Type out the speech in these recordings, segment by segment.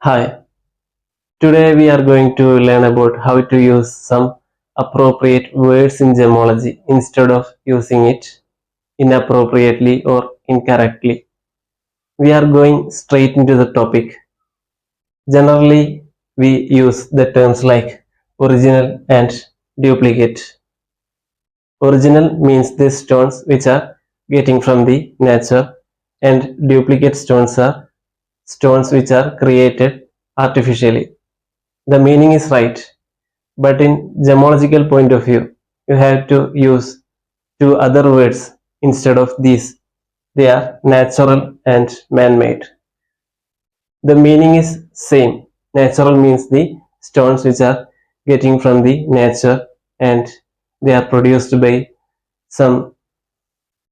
Hi, today we are going to learn about how to use some appropriate words in gemology instead of using it inappropriately or incorrectly. We are going straight into the topic. Generally, we use the terms like original and duplicate. Original means the stones which are getting from the nature, and duplicate stones are stones which are created artificially. The meaning is right, but in gemological point of view, you have to use two other words instead of these. They are natural and man-made. The meaning is same. Natural means the stones which are getting from the nature, and they are produced by some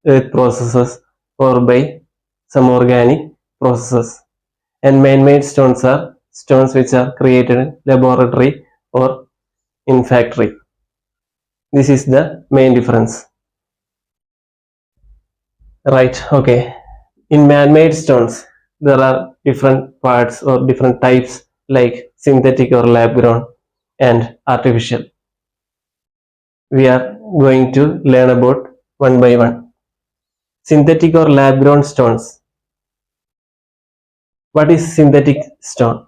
earth processes or by some organic processes. And man-made stones are stones which are created in laboratory or in factory. This is the main difference. Right, okay. In man-made stones, there are different parts or different types like synthetic or lab-grown and artificial. We are going to learn about one by one. Synthetic or lab-grown stones. What is synthetic stone?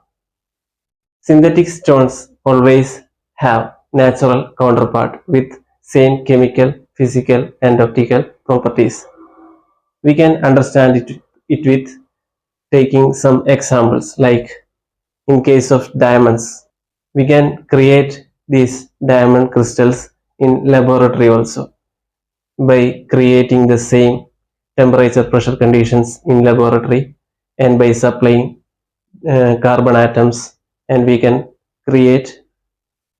Synthetic stones always have natural counterpart with same chemical, physical and optical properties. We can understand it with taking some examples, like in case of diamonds, we can create these diamond crystals in laboratory also by creating the same temperature pressure conditions in laboratory and by supplying carbon atoms, and we can create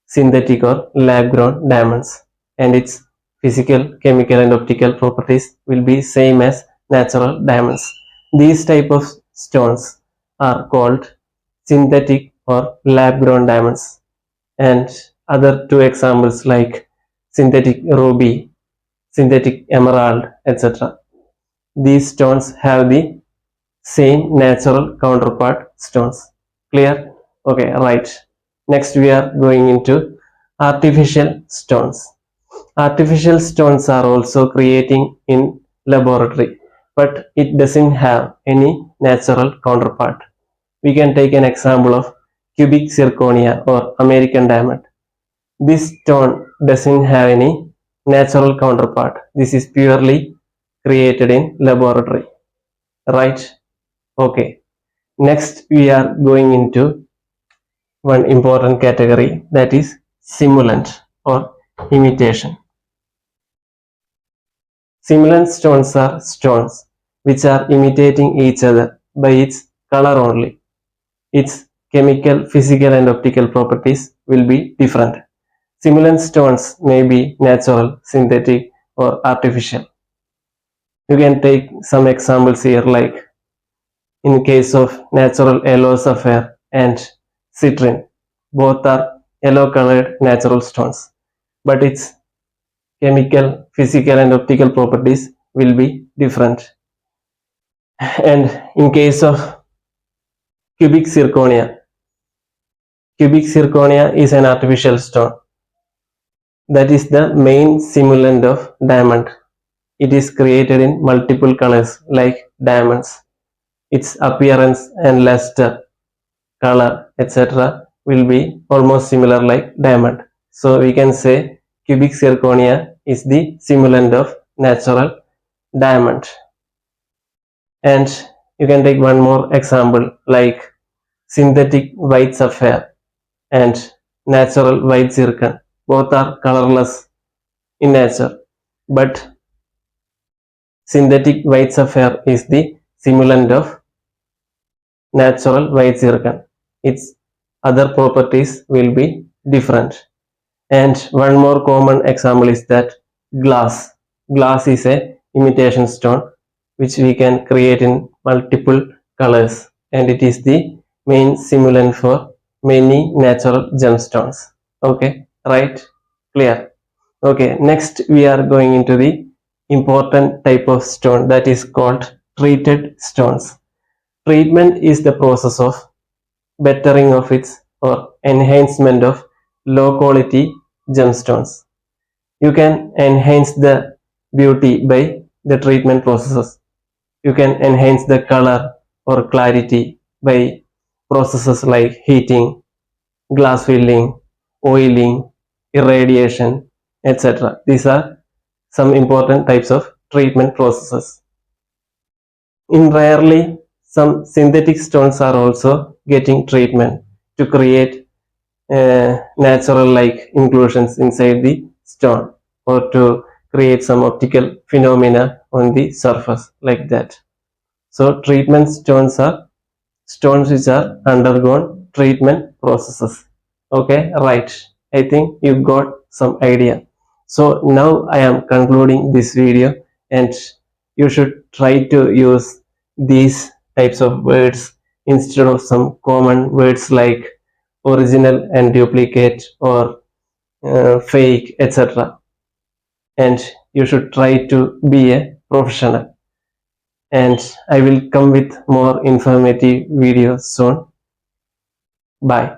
synthetic or lab grown diamonds, and its physical, chemical and optical properties will be same as natural diamonds. These type of stones are called synthetic or lab grown diamonds. And other two examples like synthetic ruby, synthetic emerald, etc. These stones have the same natural counterpart stones. Clear? Okay, right. Next we are going into artificial stones. Artificial stones are also creating in laboratory, but it doesn't have any natural counterpart. We can take an example of cubic zirconia or American diamond. This stone doesn't have any natural counterpart. This is purely created in laboratory. Right? Okay. Next, we are going into one important category, that is simulant or imitation. Simulant stones are stones which are imitating each other by its color only. Its chemical, physical and optical properties will be different. Simulant stones may be natural, synthetic or artificial. You can take some examples here, like in case of natural yellow sapphire and citrine. Both are yellow colored natural stones, but its chemical, physical and optical properties will be different. And in case of cubic zirconia, cubic zirconia is an artificial stone that is the main simulant of diamond. It is created in multiple colors like diamonds. Its appearance and luster, color, etc. will be almost similar like diamond. So we can say cubic zirconia is the simulant of natural diamond. And you can take one more example like synthetic white sapphire and natural white zircon. Both are colorless in nature, but synthetic white sapphire is the simulant of natural white zircon. Its other properties will be different. And one more common example is that glass. Glass is a imitation stone which we can create in multiple colors, and it is the main simulant for many natural gemstones. Okay, right? Clear? Okay, next we are going into the important type of stone, that is called treated stones. Treatment is the process of bettering of its or enhancement of low quality gemstones. You can enhance the beauty by the treatment processes. You can enhance the color or clarity by processes like heating, glass filling, oiling, irradiation, etc. These are some important types of treatment processes. In rarely, some synthetic stones are also getting treatment to create natural like inclusions inside the stone or to create some optical phenomena on the surface like that. So treatment stones are stones which are undergone treatment processes. Okay, right. I think you got some idea. So now I am concluding this video, and you should try to use these types of words instead of some common words like original and duplicate or fake, etc. And you should try to be a professional. And I will come with more informative videos soon. Bye.